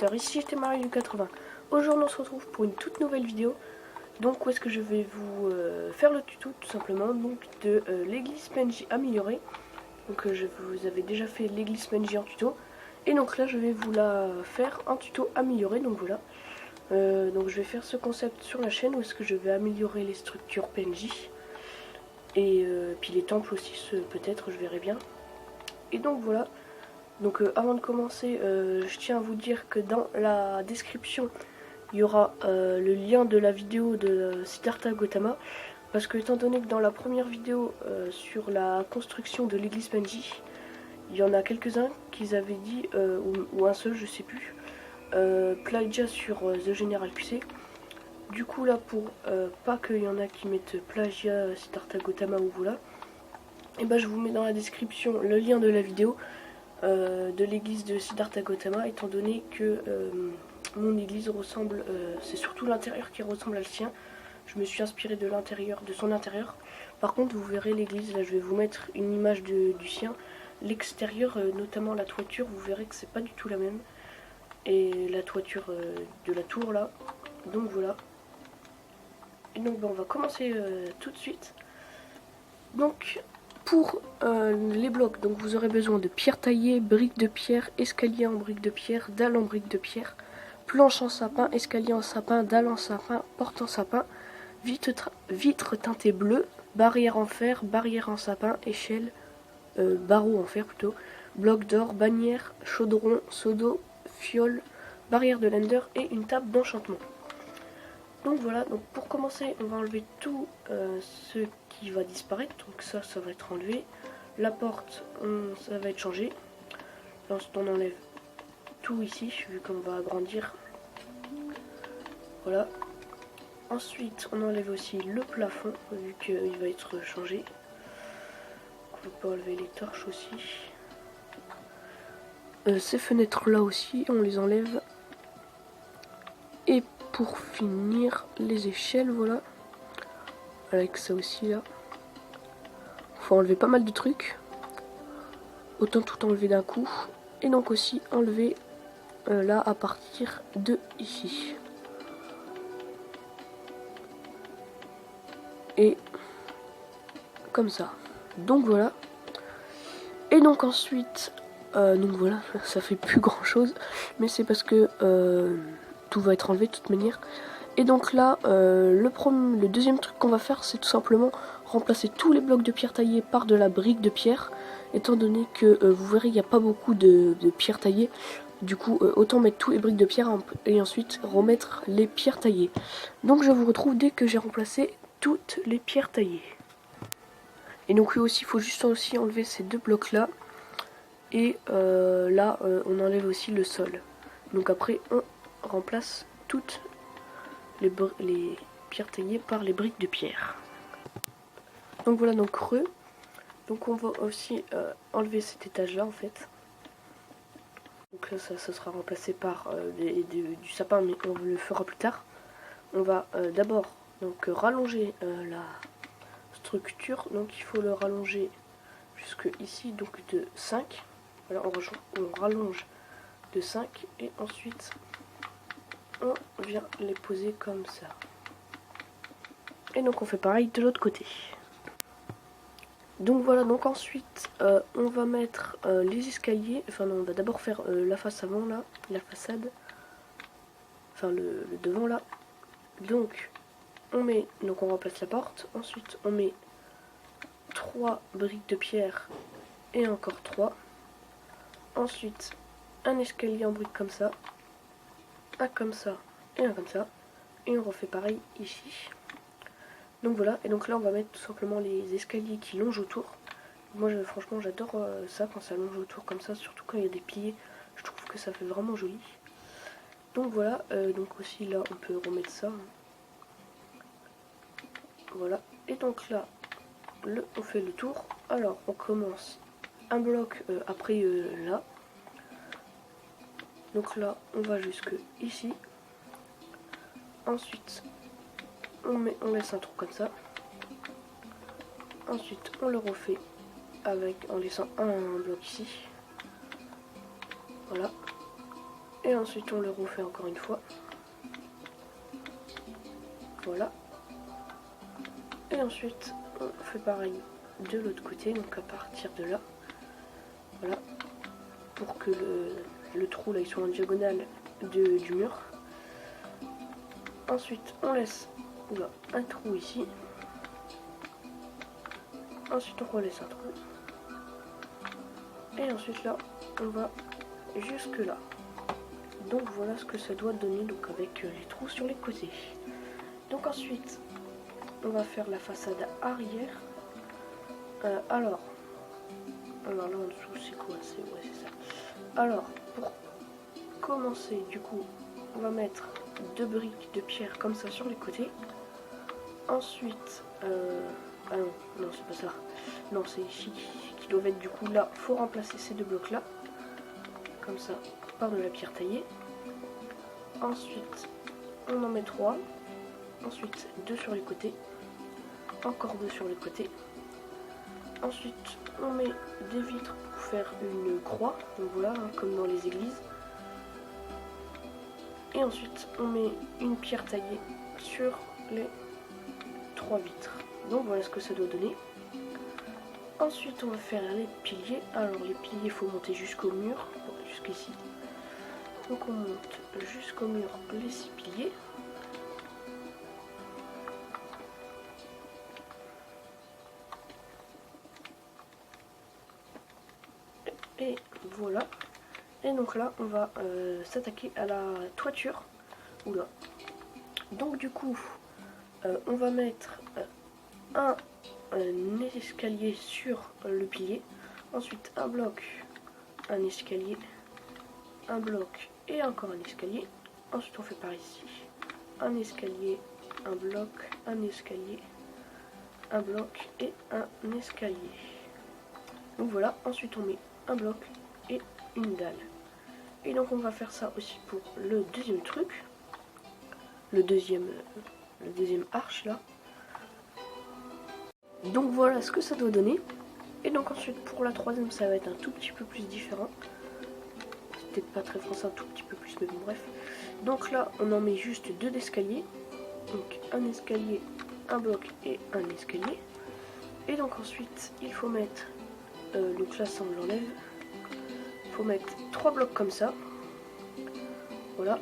Master, ici j'étais Marie du 80. Aujourd'hui on se retrouve pour une toute nouvelle vidéo. Donc où est-ce que je vais vous faire le tuto tout simplement donc de l'église PNJ améliorée. Donc je vous avais déjà fait l'église PNJ en tuto. Et donc là je vais vous la faire en tuto amélioré, donc voilà. Donc je vais faire ce concept sur la chaîne où est-ce que je vais améliorer les structures PNJ. Et puis les temples aussi peut-être, je verrai bien. Et donc voilà. Donc avant de commencer, je tiens à vous dire que dans la description, il y aura le lien de la vidéo de Siddhartha Gautama. Parce que étant donné que dans la première vidéo sur la construction de l'église PNJ, il y en a quelques-uns qui avaient dit, ou un seul, je sais plus, plagiat sur The General QC. Du coup là, pour pas qu'il y en a qui mettent plagiat Siddhartha Gautama ou voilà, et ben je vous mets dans la description le lien de la vidéo de l'église de Siddhartha Gautama, étant donné que mon église ressemble, c'est surtout l'intérieur qui ressemble à le sien. Je me suis inspiré de l'intérieur, de son intérieur. Par contre, vous verrez l'église, là je vais vous mettre une image du sien. L'extérieur, notamment la toiture, vous verrez que c'est pas du tout la même. Et la toiture de la tour là. Donc voilà. Et donc on va commencer tout de suite. Donc pour les blocs, donc vous aurez besoin de pierre taillée, briques de pierre, escalier en briques de pierre, dalle en briques de pierre, planche en sapin, escalier en sapin, dalle en sapin, porte en sapin, vitre teintée bleue, barrière en fer, barrière en sapin, échelle, barreau en fer plutôt, bloc d'or, bannière, chaudron, seau d'eau, fiole, barrière de l'ender et une table d'enchantement. Donc voilà, donc pour commencer, on va enlever tout ce qui va disparaître. Donc ça va être enlevé. La porte, ça va être changé. Ensuite, on enlève tout ici, vu qu'on va agrandir. Voilà. Ensuite, on enlève aussi le plafond, vu qu'il va être changé. On peut enlever les torches aussi. Ces fenêtres là aussi, on les enlève. Et pour finir, les échelles, voilà. Avec ça aussi là. Faut enlever pas mal de trucs. Autant tout enlever d'un coup. Et donc aussi enlever là à partir de ici. Et comme ça. Donc voilà. Et donc ensuite, donc voilà, ça fait plus grand chose. Mais c'est parce que tout va être enlevé de toute manière. Et donc là, le deuxième truc qu'on va faire, c'est tout simplement remplacer tous les blocs de pierre taillée par de la brique de pierre. Étant donné que vous verrez, il n'y a pas beaucoup de pierre taillée. Du coup, autant mettre tous les briques de pierre et ensuite remettre les pierres taillées. Donc je vous retrouve dès que j'ai remplacé toutes les pierres taillées. Et donc lui aussi, il faut juste aussi enlever ces deux blocs là. Et là, on enlève aussi le sol. Donc après, on remplace toutes les pierres taillées par les briques de pierre. Donc voilà, donc donc on va aussi enlever cet étage là en fait. Donc là ça sera remplacé par du sapin, mais on le fera plus tard. On va d'abord donc rallonger la structure. Donc il faut le rallonger jusque ici, donc de 5. Voilà, on rallonge de 5 et ensuite on vient les poser comme ça. Et donc on fait pareil de l'autre côté. Donc voilà, donc ensuite on va mettre les escaliers. Enfin non, on va d'abord faire la face avant là, la façade. Enfin le devant là. Donc on remplace la porte. Ensuite on met 3 briques de pierre et encore 3. Ensuite un escalier en briques comme ça. Un comme ça et un comme ça. Et on refait pareil ici. Donc voilà, et donc là on va mettre tout simplement les escaliers qui longent autour. Moi franchement j'adore ça quand ça longe autour comme ça, surtout quand il y a des piliers, je trouve que ça fait vraiment joli. Donc voilà, donc aussi là on peut remettre ça. Voilà, et donc là on fait le tour. Alors on commence un bloc après là. Donc là on va jusque ici. Ensuite on laisse un trou comme ça. Ensuite on le refait en laissant un bloc ici. Voilà. Et ensuite on le refait encore une fois. Voilà. Et ensuite on fait pareil de l'autre côté, donc à partir de là. Voilà. Pour que le trou là il soit en diagonale du mur. Ensuite on laisse un trou ici. Ensuite on relaisse un trou. Et ensuite là on va jusque là. Donc voilà ce que ça doit donner, donc avec les trous sur les côtés. Donc ensuite on va faire la façade arrière. Alors là en dessous c'est quoi? C'est ça. Alors pour commencer du coup on va mettre 2 briques de pierre comme ça sur les côtés. Ensuite ah non c'est pas ça. Non c'est ici qui doivent être du coup là. Faut remplacer ces 2 blocs là. Comme ça par de la pierre taillée. Ensuite on en met 3. Ensuite 2 sur les côtés. Encore 2 sur les côtés. Ensuite on met des vitres pour faire une croix. Donc voilà, hein, comme dans les églises. Et ensuite on met une pierre taillée sur les 3 vitres. Donc voilà ce que ça doit donner. Ensuite on va faire les piliers. Alors les piliers il faut monter jusqu'au mur, jusqu'ici. Donc on monte jusqu'au mur les 6 piliers. Et voilà. Et donc là on va s'attaquer à la toiture. Oula. Donc du coup on va mettre un escalier sur le pilier. Ensuite un bloc, un escalier, un bloc et encore un escalier. Ensuite on fait par ici un escalier, un bloc, un escalier, un bloc et un escalier. Donc voilà, ensuite on met un bloc et une dalle. Et donc on va faire ça aussi pour le deuxième truc, le deuxième arche là. Donc voilà ce que ça doit donner. Et donc ensuite pour la troisième ça va être un tout petit peu plus différent. C'était pas très français, un tout petit peu plus, mais bon bref. Donc là on en met juste 2 d'escalier. Donc un escalier, un bloc et un escalier. Et donc ensuite il faut mettre, donc là ça on l'enlève. Il faut mettre 3 blocs comme ça. Voilà.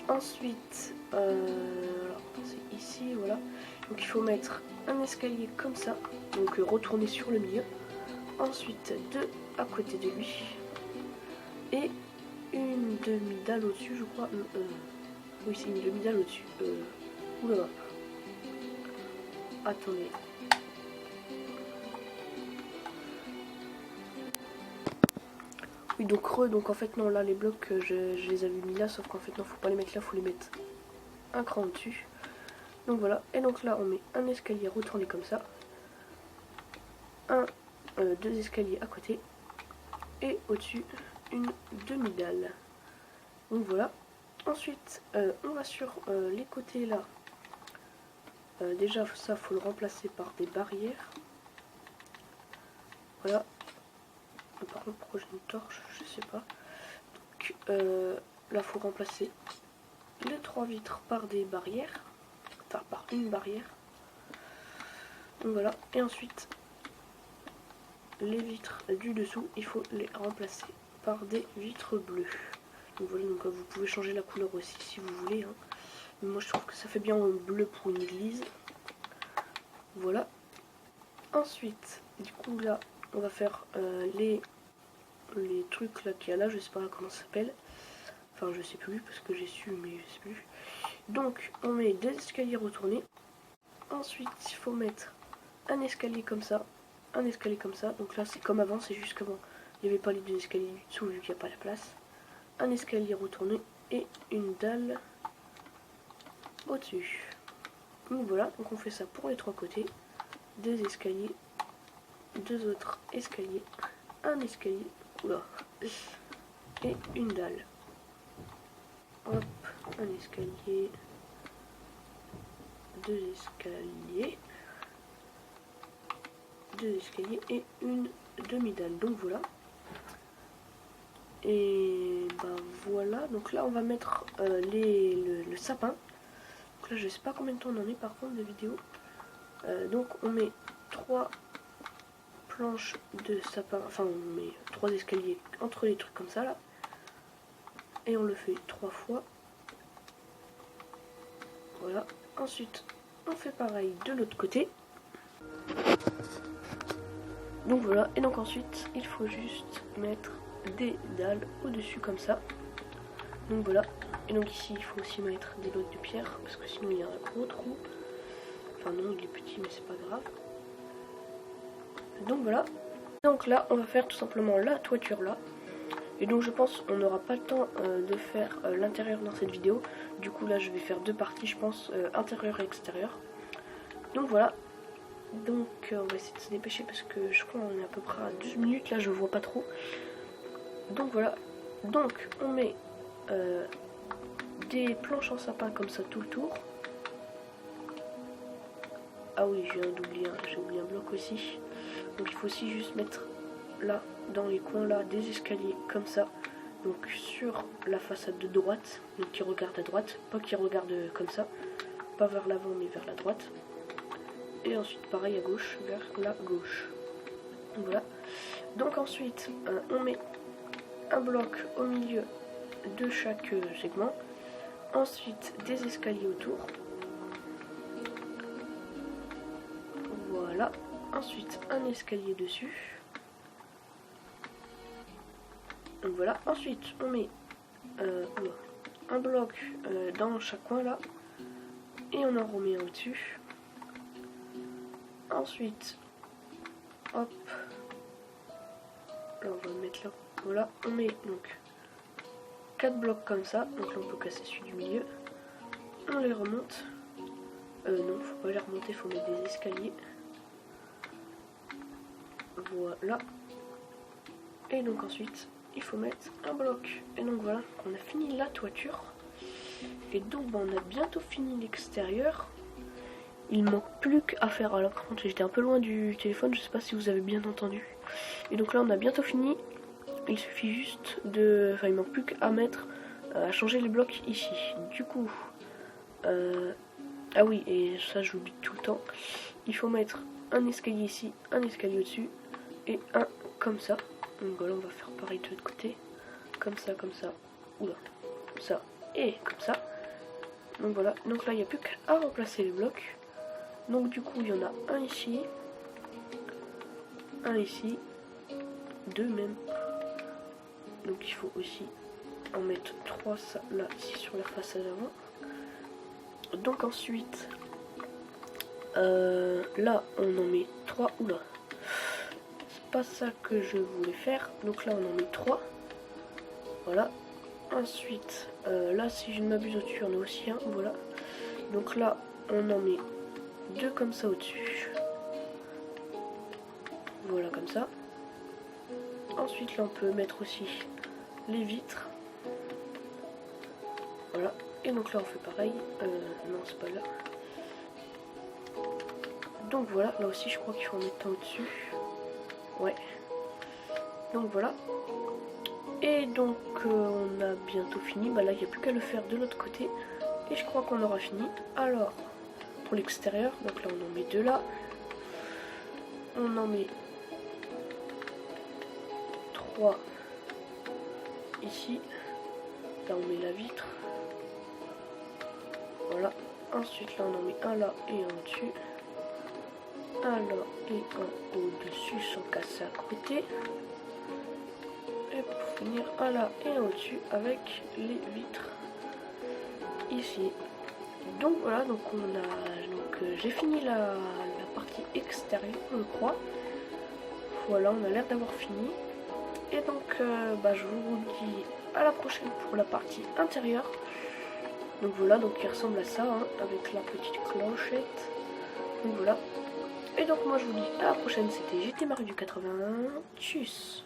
Ensuite, c'est ici, voilà. Donc il faut mettre un escalier comme ça. Donc retourner sur le milieu. Ensuite 2 à côté de lui. Et une demi-dalle au-dessus, je crois. Oui, c'est une demi-dalle au-dessus. Oula. Attendez. Oui, donc en fait non, là les blocs je les avais mis là, sauf qu'en fait non, faut pas les mettre là, faut les mettre un cran au-dessus. Donc voilà, et donc là on met un escalier retourné comme ça, deux escaliers à côté, et au-dessus une demi-dalle. Donc voilà. Ensuite on va sur les côtés là. Déjà ça faut le remplacer par des barrières. Voilà. Par contre pourquoi j'ai une torche, je sais pas. Donc là faut remplacer les 3 vitres par des barrières. Enfin par une barrière. Donc voilà. Et ensuite les vitres du dessous, il faut les remplacer par des vitres bleues. Donc voilà, donc vous pouvez changer la couleur aussi si vous voulez, hein. Mais moi je trouve que ça fait bien en bleu pour une église. Voilà. Ensuite, du coup là, on va faire les trucs là qu'il y a là, je sais pas comment ça s'appelle. Enfin je sais plus parce que j'ai su mais je sais plus. Donc on met 2 escaliers retournés. Ensuite il faut mettre un escalier comme ça, un escalier comme ça. Donc là c'est comme avant, c'est juste qu'avant il n'y avait pas les 2 escaliers du dessous vu qu'il n'y a pas la place. Un escalier retourné et une dalle au-dessus. Donc voilà, donc on fait ça pour les 3 côtés. 2 escaliers, 2 autres escaliers, un escalier, oula, et une dalle. Hop, un escalier, 2 escaliers, 2 escaliers et une demi-dalle. Donc voilà. Et bah voilà, donc là on va mettre le sapin. Donc là je sais pas combien de temps on en est par contre de vidéo. Donc on met 3 planches de sapin, enfin on met 3 escaliers entre les trucs comme ça là. Et on le fait 3 fois. Voilà. Ensuite on fait pareil de l'autre côté. Donc voilà, et donc ensuite il faut juste mettre des dalles au dessus comme ça. Donc voilà, et donc ici il faut aussi mettre des blocs de pierre parce que sinon il y a un gros trou. Enfin non, il est petit mais c'est pas grave. Donc voilà, donc là on va faire tout simplement la toiture là. Et donc je pense on n'aura pas le temps de faire l'intérieur dans cette vidéo. Du coup là je vais faire 2 parties je pense, intérieur et extérieur. Donc voilà. Donc on va essayer de se dépêcher parce que je crois qu'on est à peu près à 12 minutes là, je vois pas trop. Donc voilà, donc on met des planches en sapin comme ça tout le tour. Ah oui, j'ai oublié un bloc aussi. Donc il faut aussi juste mettre là, dans les coins là, des escaliers comme ça. Donc sur la façade de droite, donc qui regarde à droite, pas qui regarde comme ça, pas vers l'avant mais vers la droite. Et ensuite pareil à gauche, vers la gauche. Donc voilà. Donc ensuite on met un bloc au milieu de chaque segment. Ensuite des escaliers autour. Voilà. Ensuite un escalier dessus. Donc voilà. Ensuite on met un bloc dans chaque coin là. Et on en remet un au-dessus. Ensuite, hop, là on va le mettre là, voilà, on met donc 4 blocs comme ça, donc là on peut casser celui du milieu, on les remonte, non faut pas les remonter, faut mettre des escaliers, voilà, et donc ensuite il faut mettre un bloc, et donc voilà, on a fini la toiture, et donc bah, on a bientôt fini l'extérieur. Il manque plus qu'à faire. Alors par contre j'étais un peu loin du téléphone, je sais pas si vous avez bien entendu. Et donc là on a bientôt fini. Il suffit juste de... Enfin il manque plus qu'à mettre, à changer les blocs ici. Du coup, ah oui, et ça j'oublie tout le temps. Il faut mettre un escalier ici, un escalier au-dessus et un comme ça. Donc voilà, on va faire pareil de l'autre côté. Comme ça, oula, ça et comme ça. Donc voilà, donc là il n'y a plus qu'à remplacer les blocs. Donc du coup il y en a un ici, 2 même. Donc il faut aussi en mettre 3 ça, là ici sur la façade avant. Donc ensuite là on en met 3. Oula, c'est pas ça que je voulais faire. Donc là on en met 3. Voilà. Ensuite là si je ne m'abuse au-dessus on a aussi un. Voilà. Donc là on en met 2 comme ça au-dessus. Voilà comme ça. Ensuite là on peut mettre aussi les vitres. Voilà. Et donc là on fait pareil. Non c'est pas là. Donc voilà, là aussi je crois qu'il faut en mettre un au-dessus. Ouais. Donc voilà. Et donc on a bientôt fini. Bah là il n'y a plus qu'à le faire de l'autre côté. Et je crois qu'on aura fini. Alors pour l'extérieur, donc là on en met 2 là. On en met 3 ici. Là on met la vitre. Voilà. Ensuite là on en met un là et un au-dessus. Un là et un au-dessus sans casser à côté. Et pour finir un là et un au-dessus avec les vitres ici. Donc voilà, donc on a j'ai fini la partie extérieure je crois. Voilà, on a l'air d'avoir fini. Et donc bah, je vous dis à la prochaine pour la partie intérieure. Donc voilà, donc il ressemble à ça hein, avec la petite clochette. Donc voilà. Et donc moi je vous dis à la prochaine, c'était GT Mario du 81. Tchuss.